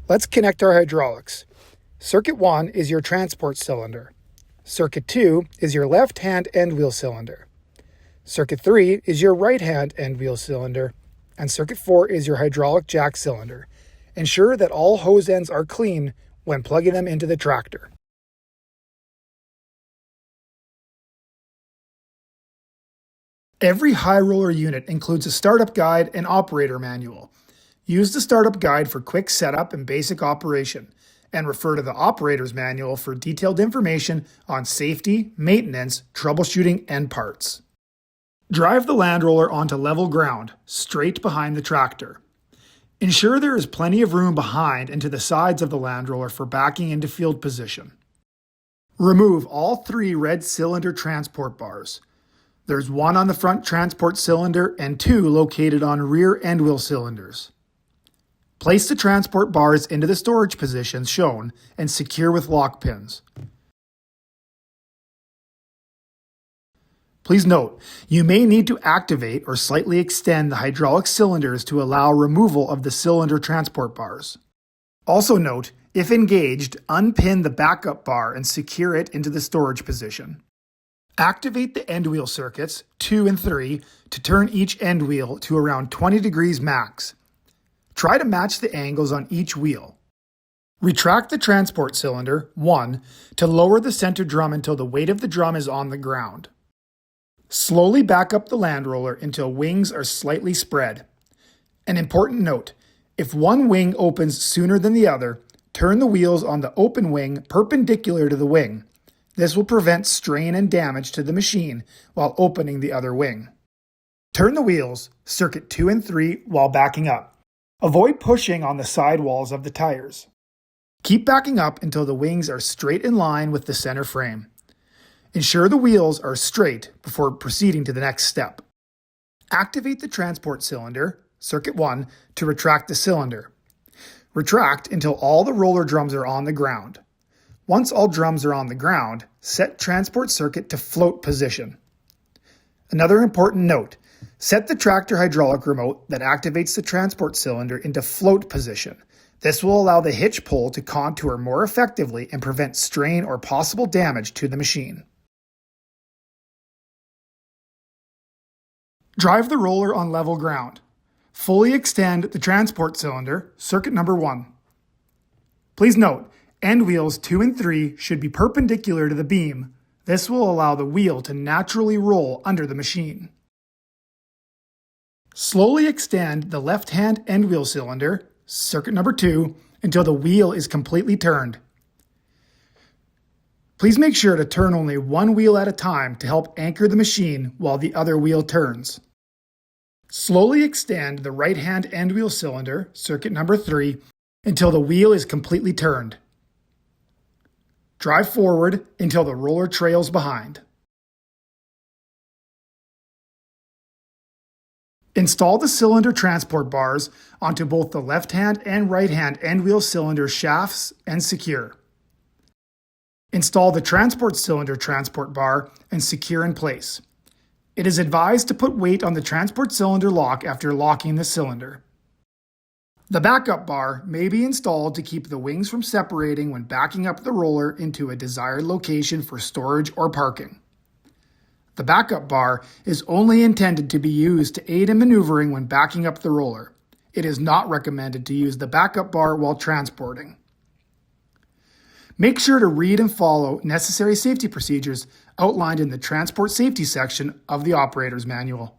Let's connect our hydraulics. Circuit 1 is your transport cylinder. Circuit 2 is your left-hand end wheel cylinder. Circuit 3 is your right-hand end wheel cylinder. And Circuit 4 is your hydraulic jack cylinder. Ensure that all hose ends are clean when plugging them into the tractor. Every Hy-Roller unit includes a startup guide and operator manual. Use the startup guide for quick setup and basic operation, and refer to the operator's manual for detailed information on safety, maintenance, troubleshooting, and parts. Drive the land roller onto level ground, straight behind the tractor. Ensure there is plenty of room behind and to the sides of the land roller for backing into field position. Remove all 3 red cylinder transport bars. There's 1 on the front transport cylinder and 2 located on rear end wheel cylinders. Place the transport bars into the storage positions shown and secure with lock pins. Please note, you may need to activate or slightly extend the hydraulic cylinders to allow removal of the cylinder transport bars. Also note, if engaged, unpin the backup bar and secure it into the storage position. Activate the end wheel circuits, 2 and 3, to turn each end wheel to around 20 degrees max. Try to match the angles on each wheel. Retract the transport cylinder, 1, to lower the center drum until the weight of the drum is on the ground. Slowly back up the land roller until wings are slightly spread. An important note, if one wing opens sooner than the other, turn the wheels on the open wing perpendicular to the wing. This will prevent strain and damage to the machine while opening the other wing. Turn the wheels, circuit 2 and 3, while backing up. Avoid pushing on the sidewalls of the tires. Keep backing up until the wings are straight in line with the center frame. Ensure the wheels are straight before proceeding to the next step. Activate the transport cylinder, circuit 1, to retract the cylinder. Retract until all the roller drums are on the ground. Once all drums are on the ground, set transport circuit to float position. Another important note, set the tractor hydraulic remote that activates the transport cylinder into float position. This will allow the hitch pole to contour more effectively and prevent strain or possible damage to the machine. Drive the roller on level ground. Fully extend the transport cylinder, circuit number 1. Please note, end wheels 2 and 3 should be perpendicular to the beam. This will allow the wheel to naturally roll under the machine. Slowly extend the left-hand end wheel cylinder, circuit number 2, until the wheel is completely turned. Please make sure to turn only one wheel at a time to help anchor the machine while the other wheel turns. Slowly extend the right-hand end wheel cylinder, circuit number 3, until the wheel is completely turned. Drive forward until the roller trails behind. Install the cylinder transport bars onto both the left-hand and right-hand end wheel cylinder shafts and secure. Install the transport cylinder transport bar and secure in place. It is advised to put weight on the transport cylinder lock after locking the cylinder. The backup bar may be installed to keep the wings from separating when backing up the roller into a desired location for storage or parking. The backup bar is only intended to be used to aid in maneuvering when backing up the roller. It is not recommended to use the backup bar while transporting. Make sure to read and follow necessary safety procedures outlined in the Transport Safety section of the Operator's Manual.